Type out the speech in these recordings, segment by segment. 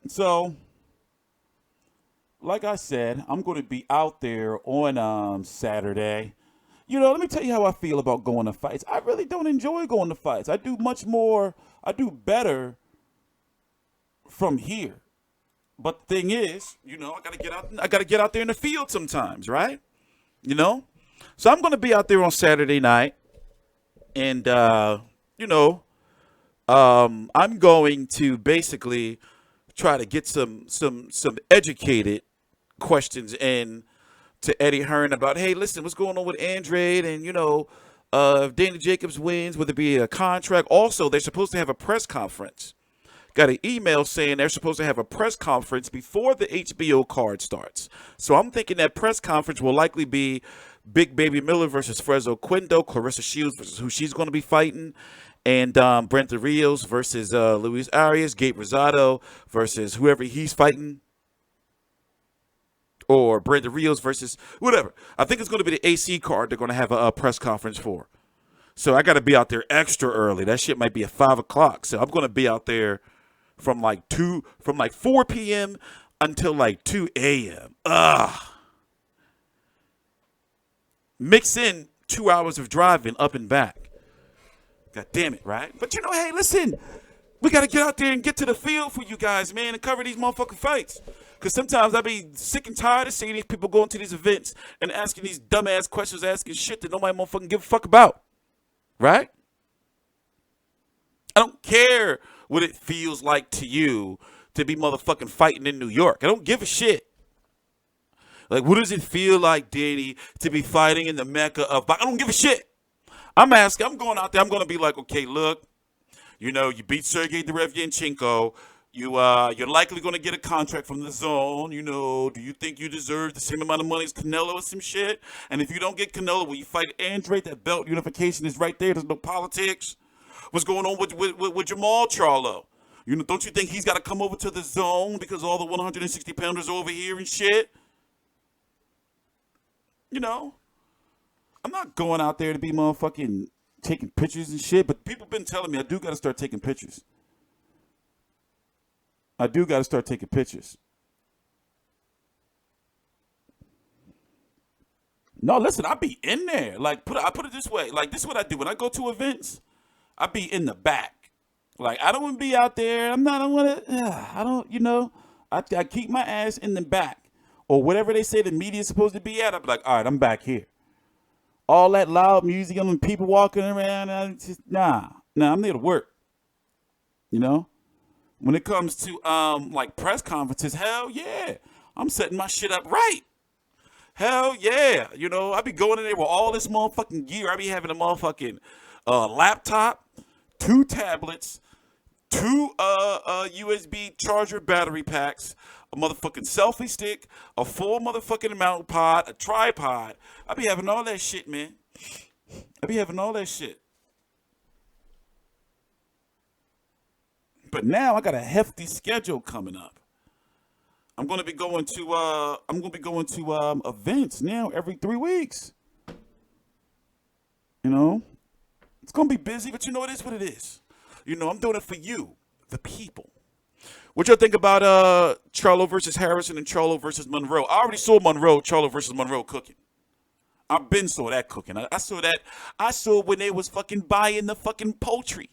So, like I said, I'm going to be out there on Saturday. Let me tell you how I feel about going to fights. I really don't enjoy going to fights. I do much more. I do better from here. But the thing is, I gotta get out. I gotta get out there in the field sometimes, right? You know. So I'm gonna be out there on Saturday night, and you know, I'm going to basically try to get some educated questions in to Eddie Hearn about, hey, listen, what's going on with Andrade, and if Danny Jacobs wins, would there be a contract? Also, they're supposed to have a press conference. Got an email saying they're supposed to have a press conference before the HBO card starts. So I'm thinking that press conference will likely be Big Baby Miller versus Fresno Quindo, Clarissa Shields versus who she's going to be fighting, and Brenda Rios versus Luis Arias, Gabe Rosado versus whoever he's fighting, or Brenda Rios versus whatever. I think it's going to be the AC card they're going to have a press conference for. So I got to be out there extra early. That shit might be at 5 o'clock. So I'm going to be out there from like 4 p.m. until like 2 a.m. Mix in 2 hours of driving up and back. God damn it, right? But hey, listen, we got to get out there and get to the field for you guys, man, and cover these motherfucking fights. Because sometimes I be sick and tired of seeing these people going to these events and asking these dumbass questions, asking shit that nobody motherfucking give a fuck about. Right? I don't care what it feels like to you to be motherfucking fighting in New York. I don't give a shit. Like, what does it feel like, Danny, to be fighting in the mecca of... I don't give a shit. I'm going out there, I'm going to be like, okay, look, you beat Sergey Derevyanchenko. You're likely going to get a contract from the zone. Do you think you deserve the same amount of money as Canelo or some shit? And if you don't get Canelo, will you fight Andre? That belt unification is right there. There's no politics. What's going on with Jamal Charlo? Don't you think he's got to come over to the zone because all the 160 pounders are over here and shit? I'm not going out there to be motherfucking taking pictures and shit, but people been telling me I do got to start taking pictures. I do got to start taking pictures. No, listen, I be in there. Like, I put it this way. Like, this is what I do. When I go to events, I be in the back. Like, I don't want to be out there. I don't, I keep my ass in the back. Or whatever they say the media's supposed to be at, I'm like, all right, I'm back here. All that loud music and people walking around, I'm there to work. When it comes to like press conferences, hell yeah, I'm setting my shit up right. Hell yeah, I be going in there with all this motherfucking gear. I be having a motherfucking laptop, 2 tablets, 2 USB charger battery packs, a motherfucking selfie stick, a full motherfucking mount pod, a tripod. I be having all that shit, man. I be having all that shit. But now I got a hefty schedule coming up. I'm gonna be going to events now every 3 weeks. It's gonna be busy, but it is what it is. I'm doing it for you, the people. What y'all think about Charlo versus Harrison and Charlo versus Monroe? I already saw Charlo versus Monroe cooking. I've been saw that cooking. I saw that. I saw when they was fucking buying the fucking poultry,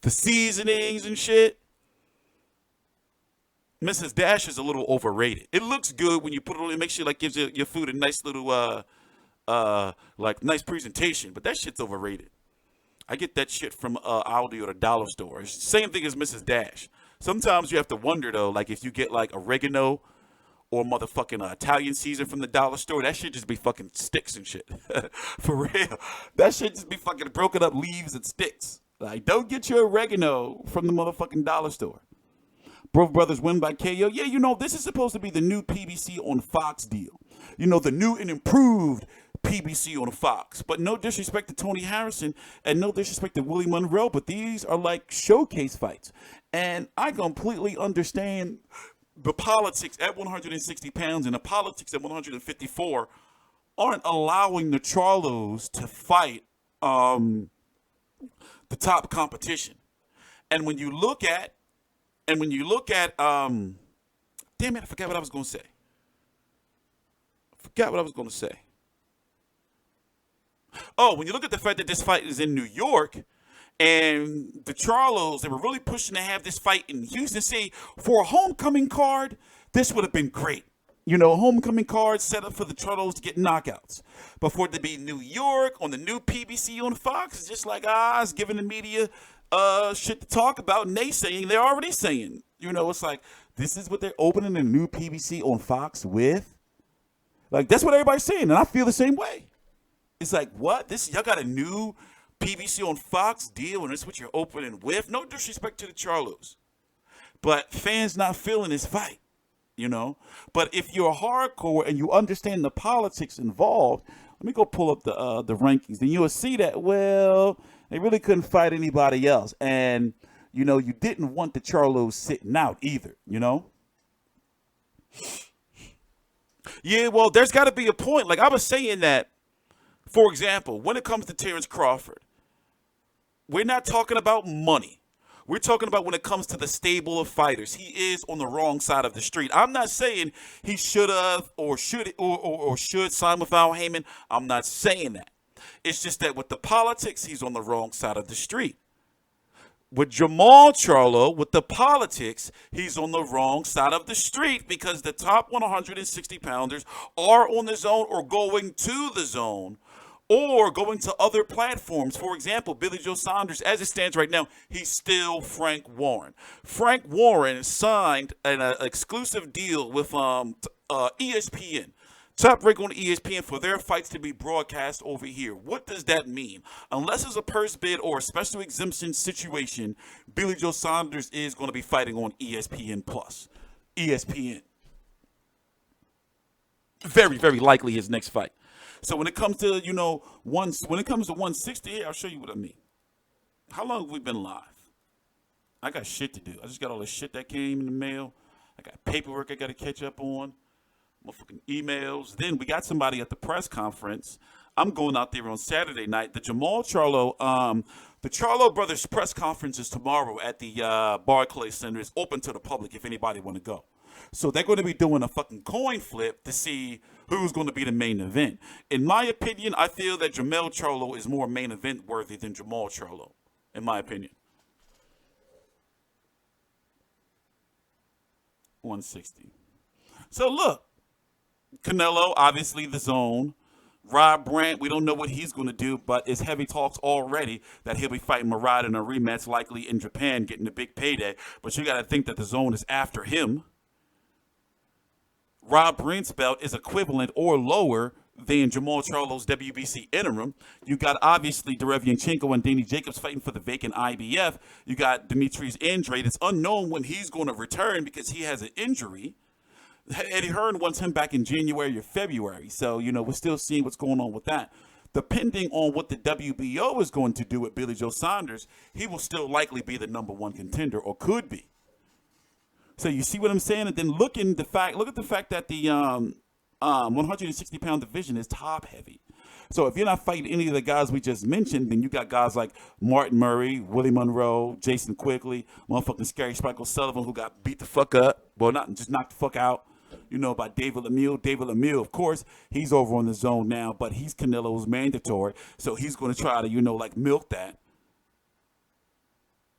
the seasonings and shit. Mrs. Dash is a little overrated. It looks good when you put it on. It makes you gives your food a nice little nice presentation. But that shit's overrated. I get that shit from Aldi or the dollar store. It's the same thing as Mrs. Dash. Sometimes you have to wonder though, like if you get like oregano or motherfucking Italian season from the dollar store, that shit just be fucking sticks and shit. For real. That shit just be fucking broken up leaves and sticks. Like, don't get your oregano from the motherfucking dollar store. Both brothers win by KO. Yeah, this is supposed to be the new PBC on Fox deal. The new and improved PBC on Fox. But no disrespect to Tony Harrison and no disrespect to Willie Monroe, but these are like showcase fights. And I completely understand the politics at 160 pounds and the politics at 154 aren't allowing the Charlos to fight the top competition. And when you look at And when you look at, damn it, I forgot what I was going to say. Oh, when you look at the fact that this fight is in New York, and the Charlos, they were really pushing to have this fight in Houston. See, for a homecoming card, this would have been great. You know, homecoming card set up for the Charlos to get knockouts. But for it to be New York on the new PBC on Fox, it's just like, it's giving the media shit to talk about. And they're already saying, you know, it's like, this is what they're opening the new PBC on Fox with? Like, that's what everybody's saying, and I feel the same way. It's like, what? Y'all got a new PBC on Fox deal, and that's what you're opening with? No disrespect to the Charlos, but fans not feeling this fight, you know? But if you're hardcore and you understand the politics involved, let me go pull up the rankings, then you'll see that, well, they really couldn't fight anybody else. And, you know, you didn't want the Charlos sitting out either, you know? Yeah, well, there's got to be a point. Like I was saying that, for example, when it comes to Terrence Crawford, we're not talking about money. We're talking about when it comes to the stable of fighters. He is on the wrong side of the street. I'm not saying he should have or should sign with Al Heyman. I'm not saying that. It's just that with the politics, he's on the wrong side of the street. With Jamal Charlo, with the politics, he's on the wrong side of the street because the top 160 pounders are on the zone or going to the zone or going to other platforms. For example, Billy Joe Saunders, as it stands right now, he's still Frank Warren. Frank Warren signed an exclusive deal with ESPN. Top Rank on ESPN for their fights to be broadcast over here. What does that mean? Unless it's a purse bid or a special exemption situation, Billy Joe Saunders is going to be fighting on ESPN Plus. ESPN. Very, very likely his next fight. So when it comes to, when it comes to 160, I'll show you what I mean. How long have we been live? I got shit to do. I just got all this shit that came in the mail. I got paperwork I got to catch up on. Motherfucking emails. Then we got somebody at the press conference. I'm going out there on Saturday night. The Charlo brothers press conference is tomorrow at the Barclays Center. It's open to the public if anybody want to go. So they're going to be doing a fucking coin flip to see who's going to be the main event. In my opinion, I feel that Jamal Charlo is more main event worthy than Jamal Charlo, in my opinion. 160. So look. Canelo, obviously the zone. Rob Brandt, we don't know what he's going to do, but it's heavy talks already that he'll be fighting Murad in a rematch, likely in Japan, getting a big payday. But you got to think that the zone is after him. Rob Brandt's belt is equivalent or lower than Jamal Charlo's WBC interim. You got, obviously, Derevyanchenko and Danny Jacobs fighting for the vacant IBF. You got Demetrius Andrade. It's unknown when he's going to return because he has an injury. Eddie Hearn wants him back in January or February. So, we're still seeing what's going on with that. Depending on what the WBO is going to do with Billy Joe Saunders, he will still likely be the number one contender or could be. So you see what I'm saying? And then look at the fact that the 160-pound division is top heavy. So if you're not fighting any of the guys we just mentioned, then you got guys like Martin Murray, Willie Monroe, Jason Quigley, motherfucking Scary Spike O'Sullivan, who got beat the fuck up. Well, not just knocked the fuck out. By David Lemieux. David Lemieux, of course, he's over on the zone now, but he's Canelo's mandatory, so he's going to try to, milk that.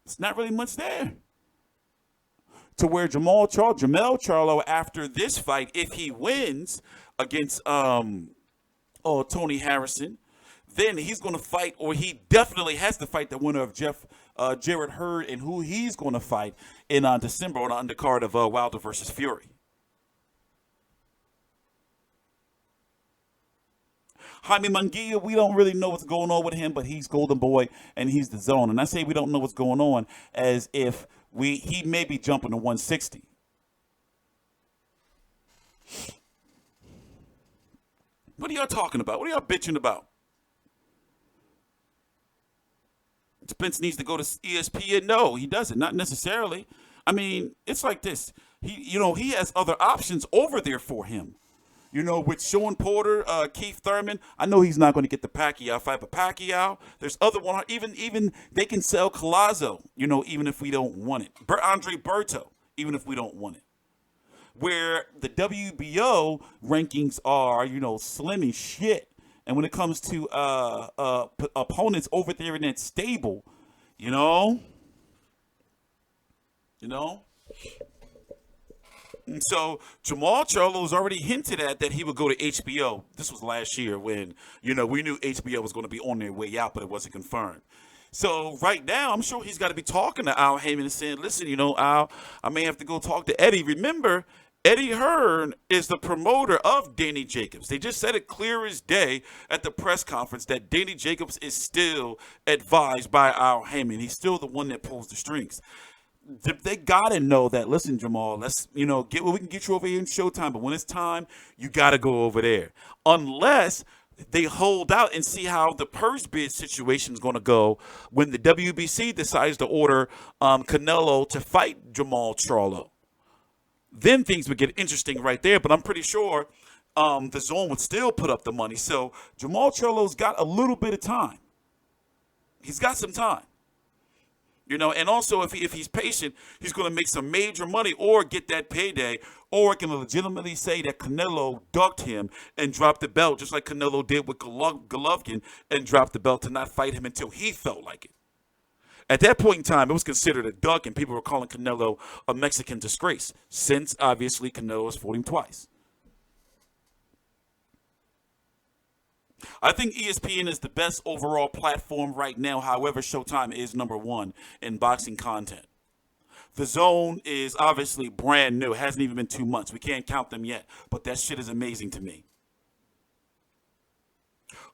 It's not really much there. To where Jamal Charlo, after this fight, if he wins against Tony Harrison, then he's going to fight, or he definitely has to fight the winner of Jarrett Hurd, and who he's going to fight in December on the undercard of Wilder versus Fury. Jaime Munguia, we don't really know what's going on with him, but he's Golden Boy and he's the zone. And I say we don't know what's going on as if he may be jumping to 160. What are y'all talking about? What are y'all bitching about? Spence needs to go to ESPN. No, he doesn't. Not necessarily. I mean, it's like this. He has other options over there for him. With Sean Porter, Keith Thurman, I know he's not going to get the Pacquiao fight, but Pacquiao, there's other one. Even they can sell Collazo, even if we don't want it. Andre Berto, even if we don't want it. Where the WBO rankings are, slim as shit. And when it comes to opponents over there in that stable, you know. And so Jamal Charlo's already hinted at that he would go to HBO. This was last year when, we knew HBO was going to be on their way out, but it wasn't confirmed. So right now, I'm sure he's got to be talking to Al Heyman and saying, listen, Al, I may have to go talk to Eddie. Remember, Eddie Hearn is the promoter of Danny Jacobs. They just said it clear as day at the press conference that Danny Jacobs is still advised by Al Heyman. He's still the one that pulls the strings. They gotta know that. Listen, Jamal, let's we can get you over here in Showtime, but when it's time, you gotta go over there. Unless they hold out and see how the purse bid situation is gonna go when the WBC decides to order Canelo to fight Jamal Charlo. Then things would get interesting right there. But I'm pretty sure the Zone would still put up the money. So Jamal Charlo's got a little bit of time. He's got some time. And also if he's patient, he's going to make some major money or get that payday, or can legitimately say that Canelo ducked him and dropped the belt, just like Canelo did with Golovkin and dropped the belt to not fight him until he felt like it. At that point in time, it was considered a duck, and people were calling Canelo a Mexican disgrace, since obviously Canelo has fought him twice. I think ESPN is the best overall platform right now. However, Showtime is number one in boxing content. The Zone is obviously brand new. It hasn't even been 2 months. We can't count them yet, but that shit is amazing to me.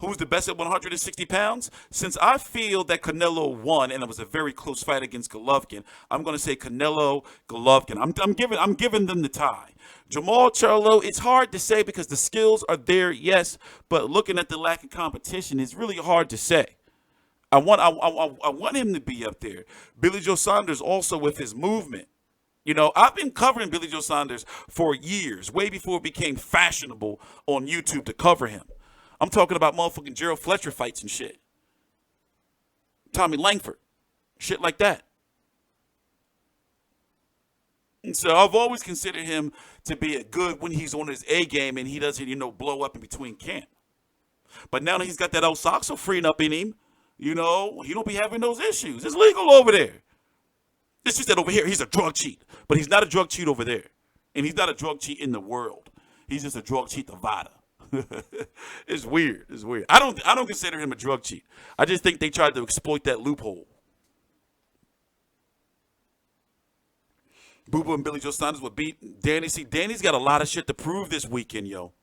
Who's the best at 160 pounds? Since I feel that Canelo won, and it was a very close fight against Golovkin, I'm going to say Canelo, Golovkin. I'm giving them the tie. Jamal Charlo, it's hard to say because the skills are there, yes, but looking at the lack of competition, it's really hard to say. I want him to be up there. Billy Joe Saunders also with his movement. I've been covering Billy Joe Saunders for years, way before it became fashionable on YouTube to cover him. I'm talking about motherfucking Gerald Fletcher fights and shit. Tommy Langford. Shit like that. And so I've always considered him to be a good when he's on his A game and he doesn't, blow up in between camp. But now that he's got that Osaxo freeing up in him, he don't be having those issues. It's legal over there. It's just that over here he's a drug cheat. But he's not a drug cheat over there. And he's not a drug cheat in the world. He's just a drug cheat to Vada. It's weird. I don't consider him a drug cheat. I just think they tried to exploit that loophole. Boo Boo and Billy Joe Saunders would beat Danny. See, Danny's got a lot of shit to prove this weekend, yo.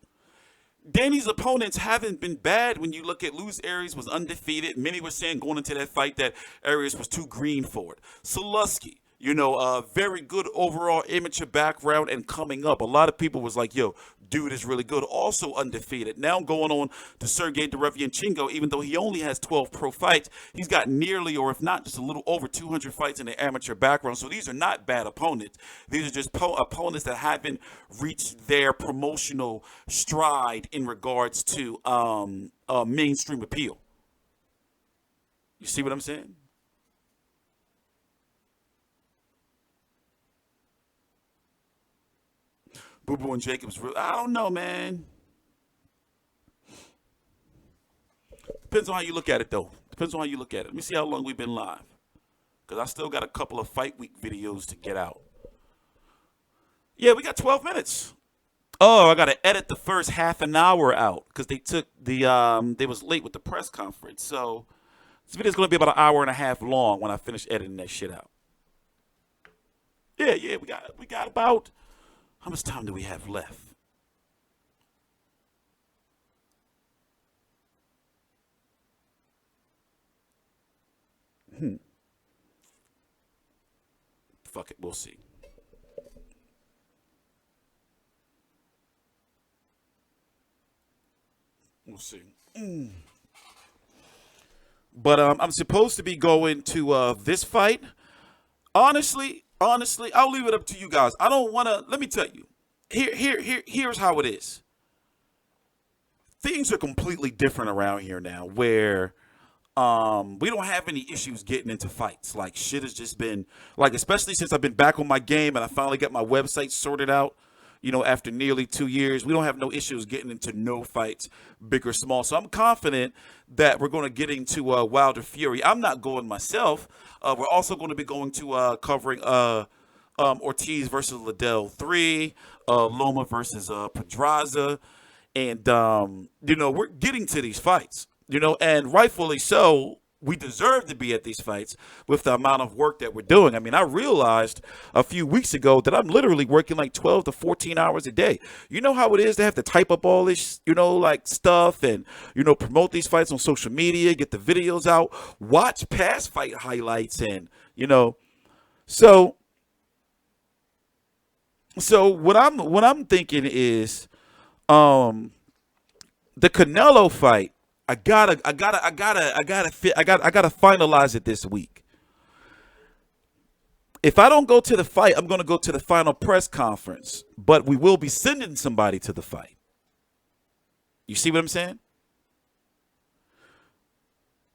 Danny's opponents haven't been bad when you look at Luis Arias was undefeated. Many were saying going into that fight that Arias was too green for it. Salusky, a very good overall amateur background and coming up. A lot of people was like, yo, dude is really good. Also undefeated. Now going on to Sergey Derevyanchenko, even though he only has 12 pro fights, he's got nearly, or if not, just a little over 200 fights in the amateur background. So these are not bad opponents. These are just opponents that haven't reached their promotional stride in regards to mainstream appeal. You see what I'm saying? Boo Boo and Jacobs, I don't know, man. Depends on how you look at it, though. Let me see how long we've been live. Because I still got a couple of Fight Week videos to get out. Yeah, we got 12 minutes. Oh, I got to edit the first half an hour out. Because they took they was late with the press conference. So this video's going to be about an hour and a half long when I finish editing that shit out. Yeah, we got about... How much time do we have left? Fuck it, we'll see. But I'm supposed to be going to this fight. Honestly, I'll leave it up to you guys. I don't want to. Let me tell you. Here's how it is. things are completely different around here now, where we don't have any issues getting into fights. Like, shit has just been, like, especially since I've been back on my game and I finally got my website sorted out, after nearly 2 years, we don't have no issues getting into no fights, big or small. So I'm confident that we're going to get into Wilder Fury. I'm not going myself. We're also going to be going to covering Ortiz versus Liddell 3, Loma versus Pedraza. And, we're getting to these fights, and rightfully so. We deserve to be at these fights with the amount of work that we're doing. I mean, I realized a few weeks ago that I'm literally working like 12 to 14 hours a day. You know how it is to have to type up all this, like stuff and, promote these fights on social media, get the videos out, watch past fight highlights and, So what I'm thinking is the Canelo fight. I gotta finalize it this week. If I don't go to the fight, I'm gonna go to the final press conference. But we will be sending somebody to the fight. You see what I'm saying?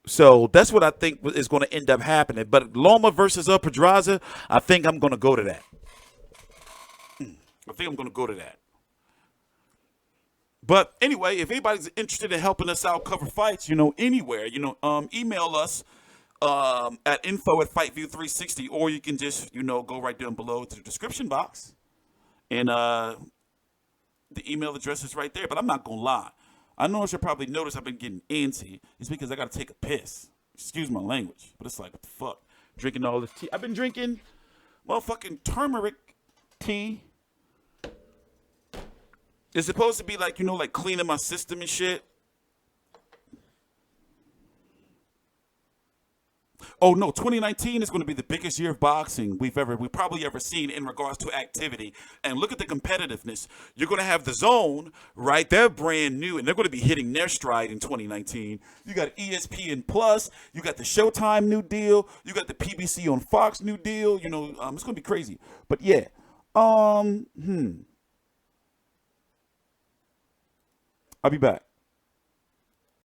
So that's what I think is going to end up happening. But Loma versus Pedraza, I think I'm going to go to that. But anyway, if anybody's interested in helping us out cover fights, anywhere, email us at info@FightView360, or you can just, go right down below to the description box. And the email address is right there. But I'm not going to lie. I know you'll probably notice I've been getting antsy. It's because I got to take a piss. Excuse my language. But it's like, what the fuck? Drinking all this tea. I've been drinking motherfucking turmeric tea. It's supposed to be like, like cleaning my system and shit. Oh no, 2019 is going to be the biggest year of boxing we've probably ever seen in regards to activity. And look at the competitiveness. You're going to have the Zone, right? They're brand new, and they're going to be hitting their stride in 2019. You got ESPN Plus. You got the Showtime new deal. You got the PBC on Fox new deal. It's going to be crazy. But yeah, I'll be back.